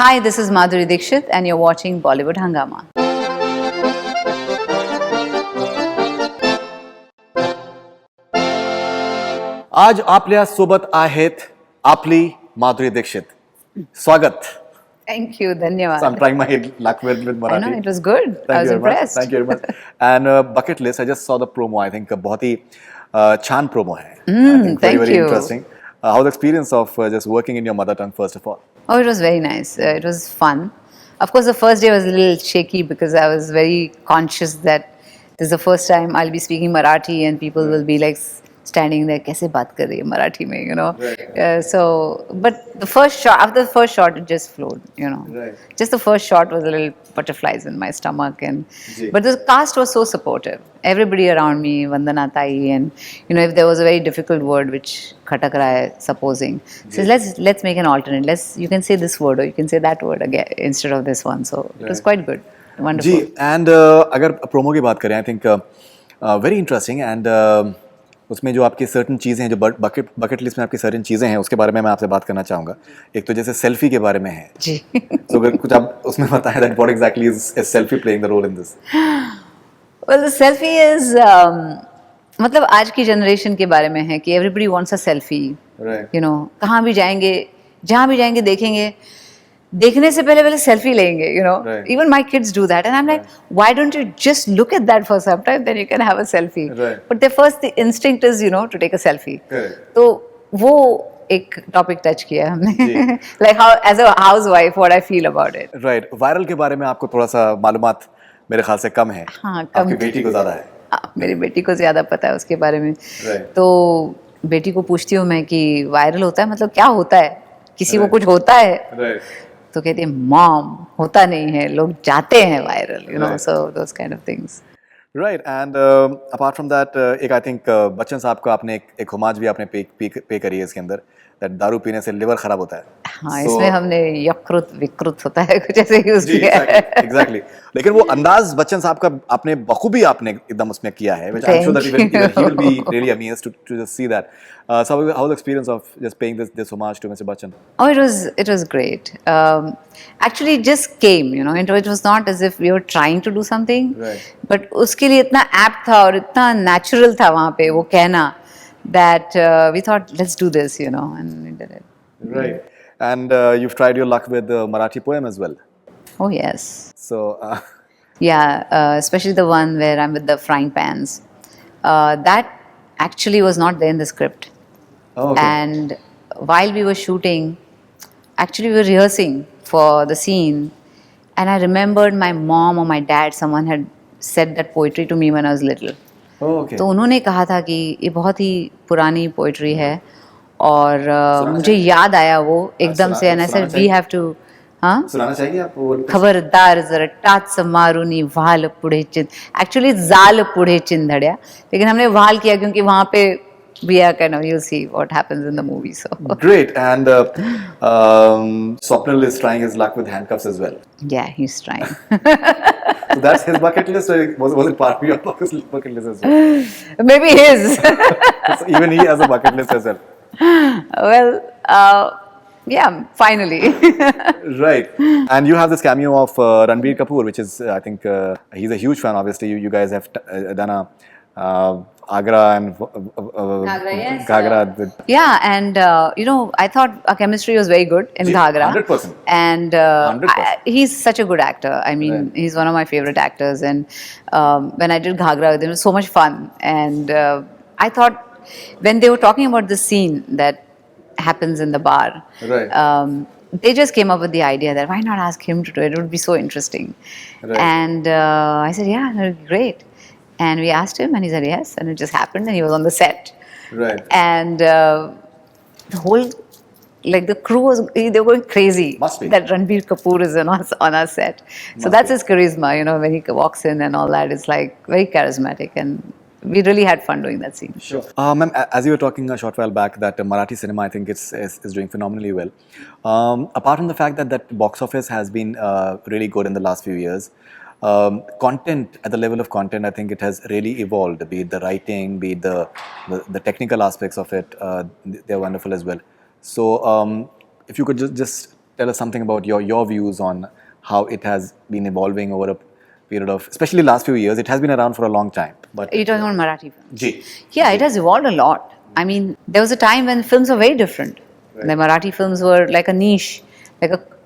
Hi, this is Madhuri Dixit and you're watching Bollywood Hangama. आज आपल्या सोबत आहेत आपली माधुरी दीक्षित. स्वागत. Thank you, Dhanyawad. So I'm trying my luck with I Marathi. know, it was good. Thank I was you very much. impressed. Thank you very much. And bucket list, I just saw the promo. I think बहुत ही छान promo है. I think thank very you. interesting. How the experience of just working in your mother tongue first of all? Oh, it was very nice. It was fun. Of course, the first day was a little shaky because I was very conscious that this is the first time I'll be speaking Marathi and people will be like standing there, कैसे बात कर रही है मराठी में, you know. Right. So, but the first shot, after the first shot, it just flowed, you know. Right. Just the first shot was a little butterflies in my stomach, Ji. but the cast was so supportive. Everybody around me, Vandana Tai, and you know, if there was a very difficult word which Khatak Rai, supposing, says let's make an alternate. You can say this word or you can say that word again instead of this one. So it was Right. quite good, wonderful. Ji. And अगर promo की बात करें, I think very interesting and उसमें जो आपकी certain चीज़ें हैं, जो बकेट लिस्ट में आपकी सर्टन चीज़ें हैं, उसके बारे में मैं आपसे बात करना चाहूँगा. एक तो जैसे सेल्फी के बारे में है. जी. So अगर कुछ आप उसमें बताएं that what exactly is selfie playing the role in this? Well, the selfie is मतलब आज की जनरेशन के बारे में है कि everybody wants a selfie. Right. You know, कहाँ भी जाएंगे, जहाँ भी जाएंगे देखेंगे, देखने से पहले सेल्फी लेंगे, you know. Right. Even my kids do that and I'm like, why don't you just look at that for some time, then you can have a selfie. Right. But the instinct is, you know, to take a selfie. Correct. तो वो एक topic touch किया है हमने. जी. Like how as a housewife what I feel about it. Right. Viral के बारे में आपको थोड़ा सा मालूमात मेरे ख्याल से कम है. हाँ, कम. आपकी बेटी को ज़्यादा है. मेरी बेटी को ज़्यादा पता है उसके बारे में. Right. तो बेटी को पूछती हूँ मैं कि वायरल होता है मतलब क्या होता है, किसी को Right. कुछ होता है. Right. तो कहती है मॉम होता नहीं है, लोग जाते हैं viral, you know. Right. So those kind of things. Right. And apart from that, एक I think बच्चन साहब का आपने एक होमाज भी आपने पे करी है इसके अंदर. That दारू पीने से लिवर खराब होता है. हाँ, इसमें हमने यकृत विकृत होता है कुछ ऐसे यूज जी, किया है. exactly. लेकिन वो अंदाज बच्चन साहब का आपने बखूबी आपने एकदम उसमें किया है. Which I'm sure that Thank even he will be you. really amazed to just see that. So how was the experience of just paying this homage to Mr. Bachchan? Oh, it was great. Actually, it just came, you know. It was not as if we were trying to do something. Right. But उसके लिए इतना apt था और इतना natural था वहाँ पे वो कहना that we thought let's do this, you know, and we did it. Right. And you've tried your luck with the Marathi poem as well. Oh yes. So Yeah, especially the one where I'm with the frying pans. That actually was not there in the script. oh, okay. And while we were shooting, actually we were rehearsing for the scene, and I remembered my mom or my dad, someone had said that poetry to me when I was little. Oh, okay. तो उन्होंने कहा था कि ये बहुत ही पुरानी poetry है और मुझे याद आया वो एकदम से, and I said we have to. हाँ, सुनाना चाहिए आप वो खबरदार जरा टाच मारूनी वाल पुढे चिंध, एक्चुअली जाल पुढे चिंधड्या, लेकिन हमने वाल किया क्योंकि वहाँ पे we are kind of, you'll see what happens in the movie. So Great. And Swapnil is trying his luck with handcuffs as well. yeah, he's trying. So that's his bucket list. Or was it part of your bucket list as well? Maybe his. So even he has a bucket list as well. Well, yeah, finally. Right. And you have this cameo of Ranbir Kapoor, which is I think he's a huge fan. Obviously, you guys have done a Agra and Ghagra, yes. Ghagra. Yeah, and you know, I thought our chemistry was very good in Ji, Ghagra. 100%. And 100%. he's such a good actor. I mean, Right. he's one of my favorite actors. And when I did Ghagra with him, it was so much fun. And I thought when they were talking about the scene that happens in the bar, Right. they just came up with the idea that why not ask him to do it? It would be so interesting. Right. And I said, yeah, that would be great. And we asked him, and he said yes, and it just happened, and he was on the set. Right. And the whole, like the crew was, they were going crazy. Must be. That Ranbir Kapoor is on our set. So Must that's be. his charisma, you know, when he walks in and all that. It's like very charismatic, and we really had fun doing that scene. Sure. Ma'am, as you were talking a short while back, that Marathi cinema, I think is doing phenomenally well. Apart from the fact that box office has been really good in the last few years, content, at the level of content, I think it has really evolved, be it the writing, be it the technical aspects of it, they're wonderful as well. So if you could just tell us something about your views on how it has been evolving over a period of, especially last few years. It has been around for a long time. But You're talking about Marathi films? Ji. Yeah, it has evolved a lot. I mean, there was a time when films were very different. Right. The Marathi films were like a niche.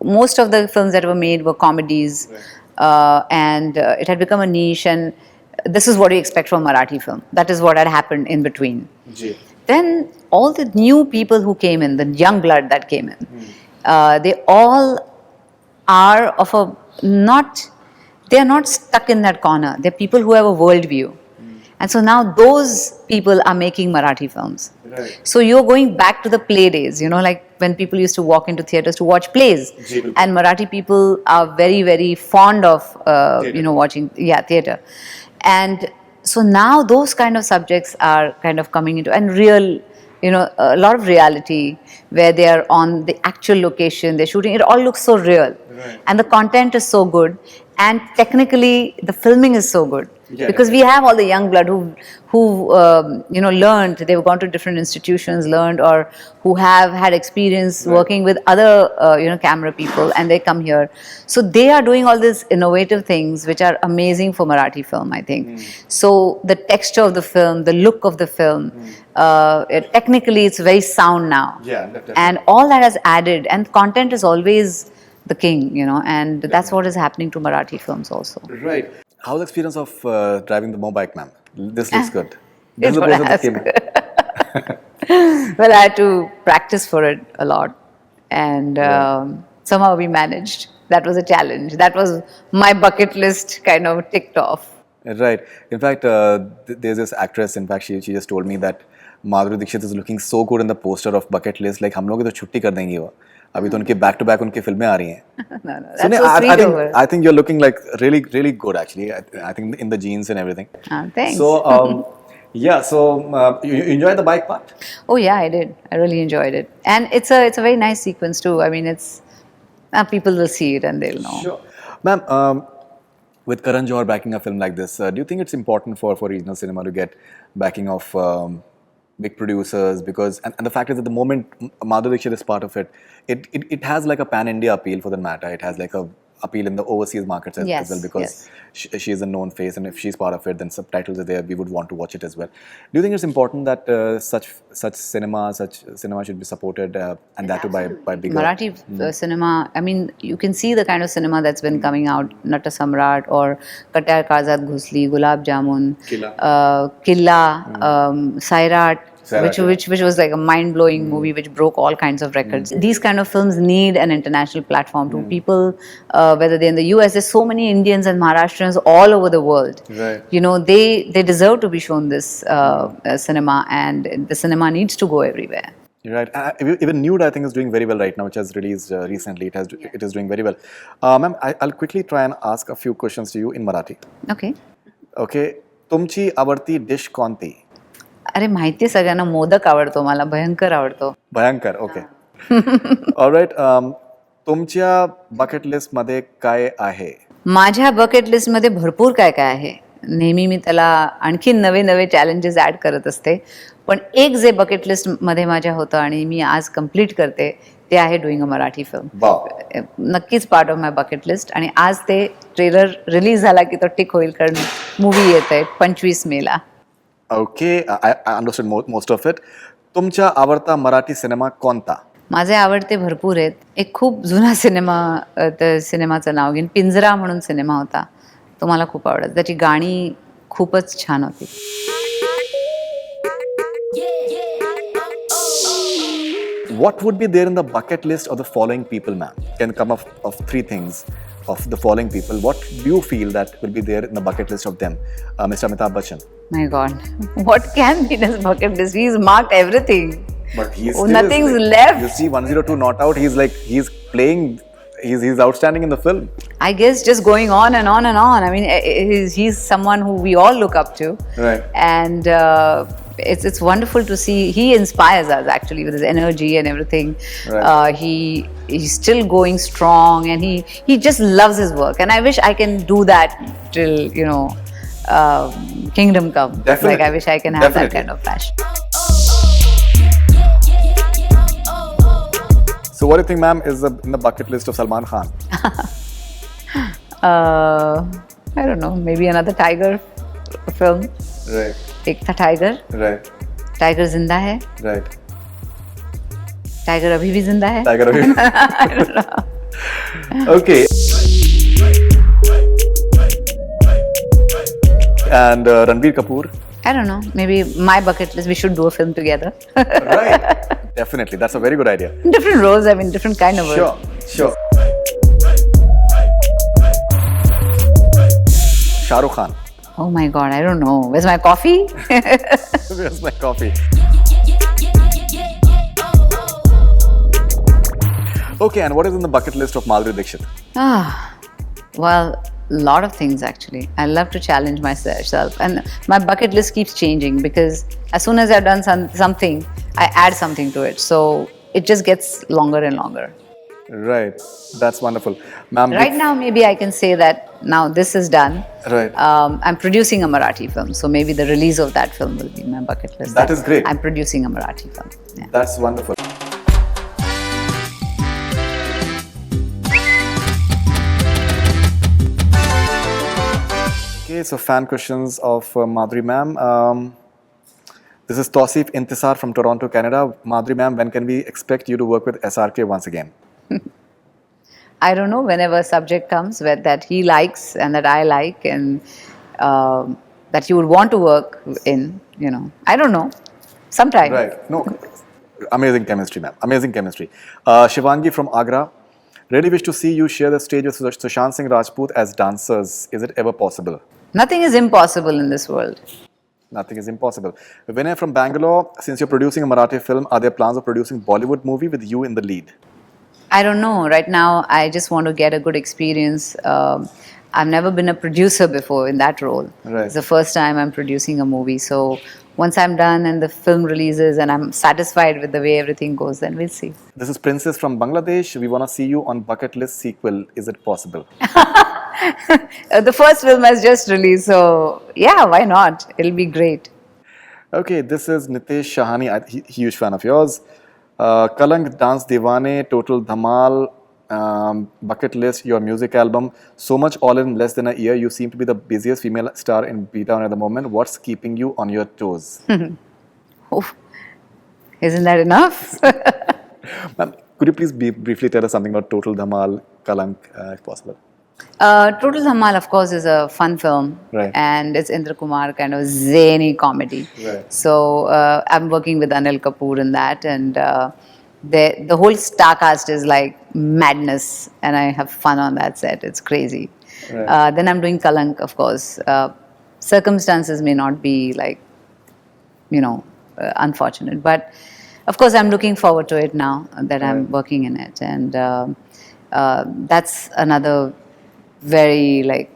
Most of the films that were made were comedies, and it had become a niche. And this is what you expect from a Marathi film. That is what had happened in between. Ji. Then all the new people who came in, the young blood that came in, they all are of a not. They are not stuck in that corner. They're people who have a worldview. And so now those people are making Marathi films. Right. So you're going back to the play days, like when people used to walk into theatres to watch plays. And Marathi people are very, very fond of, watching, theatre. And so now those kind of subjects are kind of coming into, and real, a lot of reality where they are on the actual location, they're shooting, it all looks so real. Right. And the content is so good. And technically, the filming is so good. Yeah, because we have all the young blood who learned, they've gone to different institutions, learned, or who have had experience working with other camera people, and they come here. So they are doing all these innovative things which are amazing for Marathi film, I think. So the texture of the film, the look of the film, technically it's very sound now. Yeah, definitely. And all that has added, and content is always the king, and that's what is happening to Marathi films also. Right. How's the experience of driving the Mobike, ma'am? This looks good. This It's is the what person that has came in. Well, I had to practice for it a lot, and somehow we managed. That was a challenge. That was my bucket list kind of ticked off. Right. In fact, there's this actress. In fact, she just told me that Madhuri Dixit is looking so good in the poster of bucket list. Like हम लोग तो छुट्टी कर देंगे वो. अभी तो उनके back to back उनकी फिल्में आ रही हैं. No, that's so sweet of her. I think you're looking like really, really good actually. I think in the jeans and everything. Thanks. So, you enjoyed the bike part? Oh yeah, I did. I really enjoyed it, and it's a very nice sequence too. I mean, it's people will see it and they'll know. Sure, ma'am. With Karan Johar backing a film like this, do you think it's important for regional cinema to get backing of big producers? Because and the fact is that the moment Madhuri Dixit is part of it, it has like a pan-India appeal for that matter. It has like a appeal in the overseas markets as well, because she is a known face, and if she's part of it, then subtitles are there. We would want to watch it as well. Do you think it's important that such cinema should be supported, and that too by bigger Marathi cinema? I mean, you can see the kind of cinema that's been coming out: Nata Samrat or Katyar Kazat Ghusli, Gulab Jamun, Killa, Sairat. Which was like a mind-blowing movie which broke all kinds of records. These kind of films need an international platform to people, whether they're in the US. There's so many Indians and Maharashtrians all over the world. Right. They deserve to be shown this cinema, and the cinema needs to go everywhere. You're right. Even Nude, I think, is doing very well right now, which has released recently. It is doing very well. Ma'am, I'll quickly try and ask a few questions to you in Marathi. Okay. तुमची आवडती dish कोणती? अरे माहिती आहे सगळ्यांना मोदक आवडतो मला भयंकर आवडतो भयंकर ओके ऑलराइट तुमच्या बकेट लिस्ट मध्ये काय आहे माझ्या बकेट लिस्ट मध्ये भरपूर काय काय आहे नेहमी मी त्याला आणखी नवे नवे चॅलेंजेस ऍड करत असते पण एक जे बकेट लिस्ट मध्ये माझ्या होतं आणि मी आज कंप्लीट करते ते आहे डुईंग अ मराठी फिल्म नक्कीच part of my bucket list आणि आज ते ट्रेलर रिलीज झाला की तो टिक होईल कारण मूवी येत आहे 25 मेला Okay, I understood most of it. तुमचा आवडता मराठी सिनेमा कोणता? माझे आवडते भरपूर आहेत. एक खूप जुना सिनेमा, त्या सिनेमाचं नाव घेईन, पिंजरा म्हणून सिनेमा होता. तो मला खूप आवडत. त्याची गाणी खूपच छान होती. What would be there in the bucket list of the following people, ma'am? Can come up of 3 things of the following people. What do you feel that will be there in the bucket list of them? Mr. Amitabh Bachchan. My God, what can be in his bucket list? He's marked everything. But he's nothing's left. You see 102 Not Out. He's playing. He's outstanding in the film. I guess just going on and on and on. I mean, he's someone who we all look up to. Right. And it's wonderful to see. He inspires us actually with his energy and everything. Right. He's still going strong, and he just loves his work. And I wish I can do that till kingdom come. Definitely. Like I wish I can have that kind of passion. So what do you think, ma'am, is in the bucket list of Salman Khan? I don't know, maybe another tiger film. Right. एक था tiger, Right. Tiger जिंदा है, Right. Tiger अभी भी जिंदा है. Tiger Ravi. I don't know. Okay. And Ranbir Kapoor. I don't know. Maybe my bucket list. We should do a film together. Right. Definitely. That's a very good idea. Different roles. I mean, different kind of work. Sure. Sure. Shah Rukh Khan. Oh my God. I don't know. Where's my coffee? Where's my coffee? Okay, and what is in the bucket list of Madhuri Dixit? Well, a lot of things actually. I love to challenge myself, and my bucket list keeps changing because as soon as I've done something, I add something to it. So it just gets longer and longer. Right. That's wonderful. Ma'am, Right now, maybe I can say that now this is done. Right. I'm producing a Marathi film, so maybe the release of that film will be my bucket list. That is great. I'm producing a Marathi film. Yeah. That's wonderful. Okay, so fan questions of Madhuri ma'am. This is Tausif Intisar from Toronto, Canada. Madhuri ma'am, when can we expect you to work with SRK once again? I don't know, whenever a subject comes that he likes and that I like and that you would want to work in, I don't know. Sometime. Right. No, amazing chemistry, ma'am. Amazing chemistry. Shivangi from Agra. Really wish to see you share the stage with Sushant Singh Rajput as dancers. Is it ever possible? Nothing is impossible in this world. Nothing is impossible. Vinay from Bangalore, since you're producing a Marathi film, are there plans of producing Bollywood movie with you in the lead? I don't know. Right now, I just want to get a good experience. I've never been a producer before in that role. Right. It's the first time I'm producing a movie. So once I'm done and the film releases and I'm satisfied with the way everything goes, then we'll see. This is Princess from Bangladesh. We want to see you on bucket list sequel. Is it possible? The first film has just released, so yeah, why not? It'll be great. Okay, this is Nitesh Shahani, huge fan of yours. Kalank, Dance Divane, Total Dhamal, bucket list, your music album. So much all in less than a year. You seem to be the busiest female star in B-Town at the moment. What's keeping you on your toes? Oof. Isn't that enough? Ma'am, could you please briefly tell us something about Total Dhamal, Kalank, if possible? Total Dhamal, of course, is a fun film. Right. And it's Indra Kumar kind of zany comedy. Right. So I'm working with Anil Kapoor in that, and the whole star cast is like madness, and I have fun on that set. It's crazy. Right. Then I'm doing Kalank, of course. Circumstances may not be like, unfortunate, but of course I'm looking forward to it now that I'm working in it, and that's another very like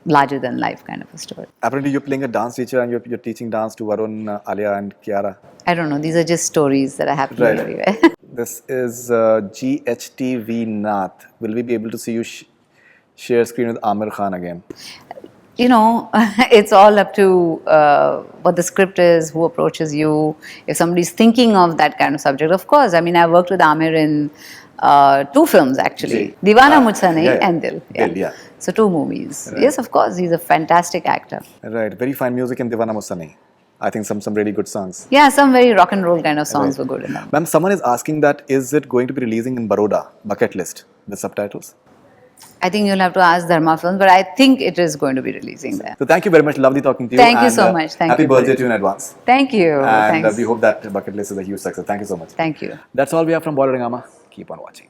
larger than life kind of a story. Apparently, you're playing a dance teacher and you're teaching dance to Varun, Alia, and Kiara. I don't know. These are just stories that are happening Right. everywhere. This is GHTV Nath. Will we be able to see you share screen with Amir Khan again? It's all up to what the script is, who approaches you. If somebody's thinking of that kind of subject, of course. I mean, I worked with Amir in 2 films actually. Ji. Deewana Mujhse Nahi yeah. and Dil. Dil, yeah. So 2 movies. Right. Yes, of course. He's a fantastic actor. Right. Very fine music in Deewana Mujhse Nahi. I think some really good songs. Yeah, some very rock and roll kind of songs were good in that. Ma'am, someone is asking that is it going to be releasing in Baroda, bucket list, with subtitles? I think you'll have to ask Dharma Films, but I think it is going to be releasing there. So thank you very much. Lovely talking to you. Thank you and, so much. Thank happy you. birthday to you in advance. Thank you. And Thanks. we hope that bucket list is a huge success. Thank you so much. Thank you. That's all we have from Bollywood Hungama. Keep on watching.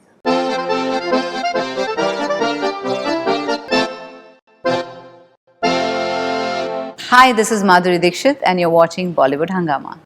Hi, this is Madhuri Dixit and you're watching Bollywood Hungama.